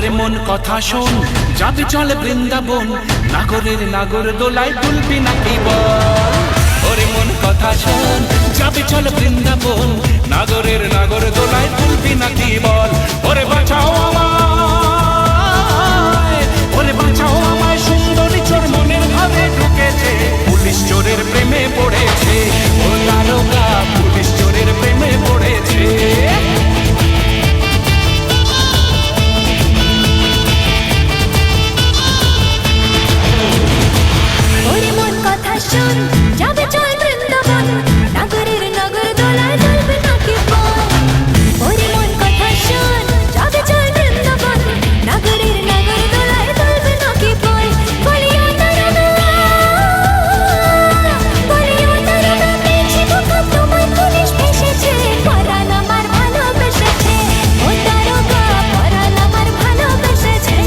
ওরে মন কথা শোন, যাবি চলে বৃন্দাবন, নাগরের নাগর দোলায় তুলবি নাকি বল। ওরে মন কথা শোন, যাবি চলে বৃন্দাবন, নাগরের নাগর দোলায় তুলবি নাকি বল। ওরে বাঁচাও আমায়, ওরে বাঁচাও আমায়, সুন্দরী চোর মনের ভাবে ঢুকেছে, পুলিশ চোরের প্রেমে পড়েছে। ও দারোগা, পুলিশ চোরের প্রেমে পড়েছে। ওরে মন কথা শোন, যাবে চল বৃন্দাবন, নাগরের নাগর দোলায় তুলবি নাকি বল। ওরে মন কথা শোন, যাবে চল বৃন্দাবন, নাগরের নাগর দোলায় তুলবি নাকি বল। বলিও দারোগা, বলিও দারোগা, পেয়েছি ধোঁকা, তোমায় পুলিশ ফেঁসেছে, পরাণ আমার ভালোবেসেছে। ও দারোগা, পরাণ আমার ভালোবেসেছে।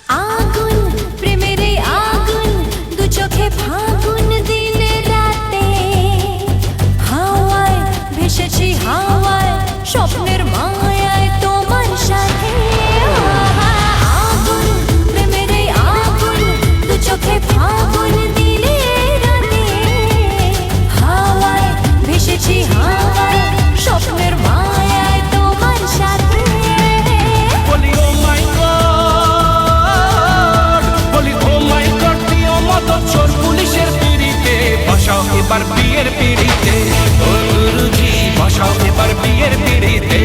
আগুন প্রেমের এই আগুন, দু চোখে ফাগুন দিনে রাতে, হাওয়ায় ভেসেছি হাওয়ায়, স্বপ্নের মায়ায় তোমার সাথে। আগুন প্রেমের এই আগুন, দু চোখে ফাগুন দিনে রাতে, হাওয়ায় ভেসেছি হাওয়ায়, স্বপ্নের মায়ায় তোমার সাথে। বলি ও মাই গড, বলি ও মাই গড, প্রিয় মতো চোর পুলিশের পিড়িতে, বসাও এবার বিয়ের পিড়িতে। ও গুরুজি, বসাও এবার বিয়ের পিড়িতে।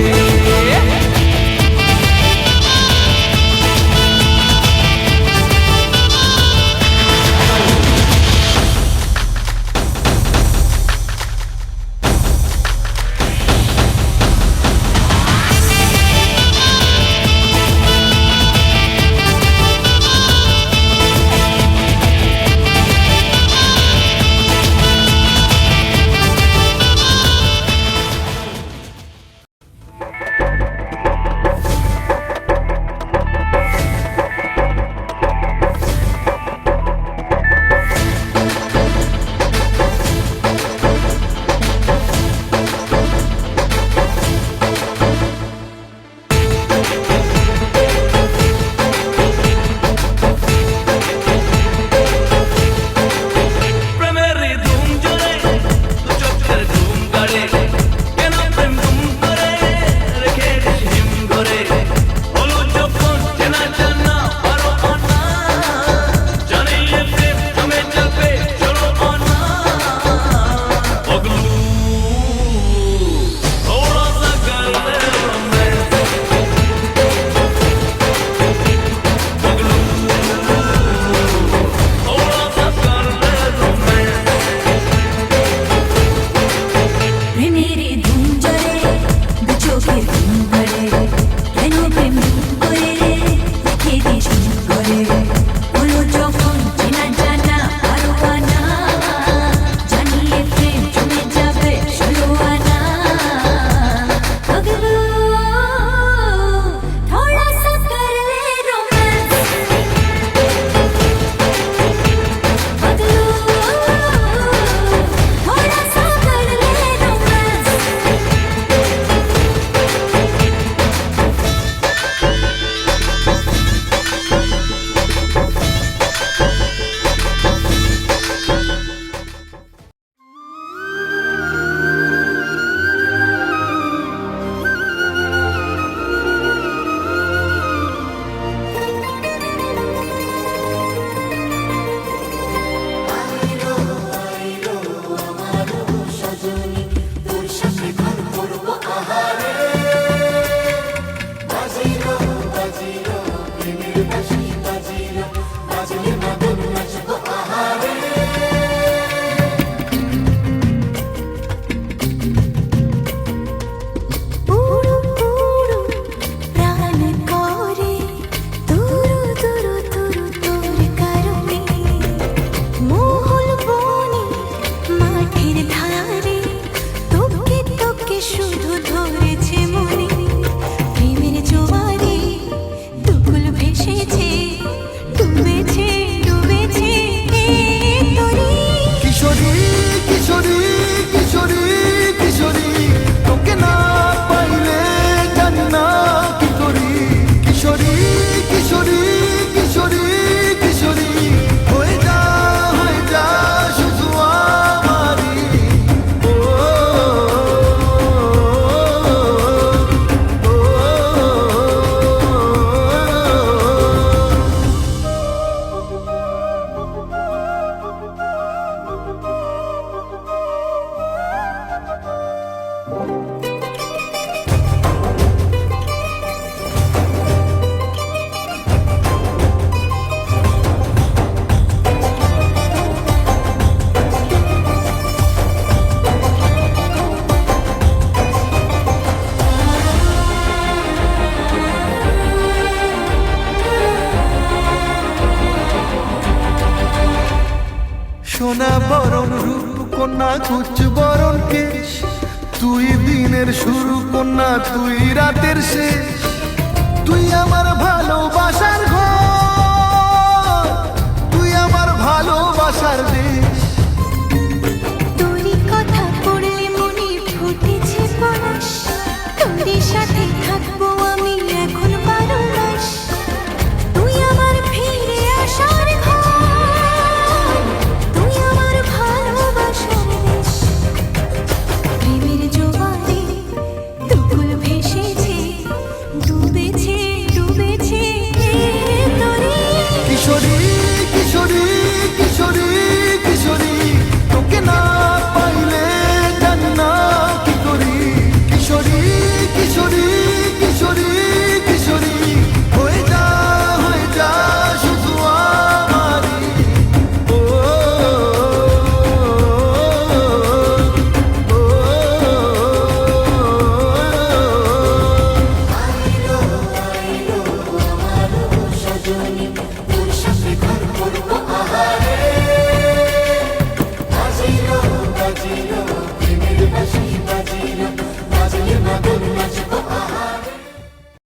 কন্যা কুচ বরণ কেশ, তুই দিনের শুরু কন্যা তুই রাতের শেষ, তুই আমার ভালোবাসার ঘর, তুই আমার ভালোবাসার দেশ।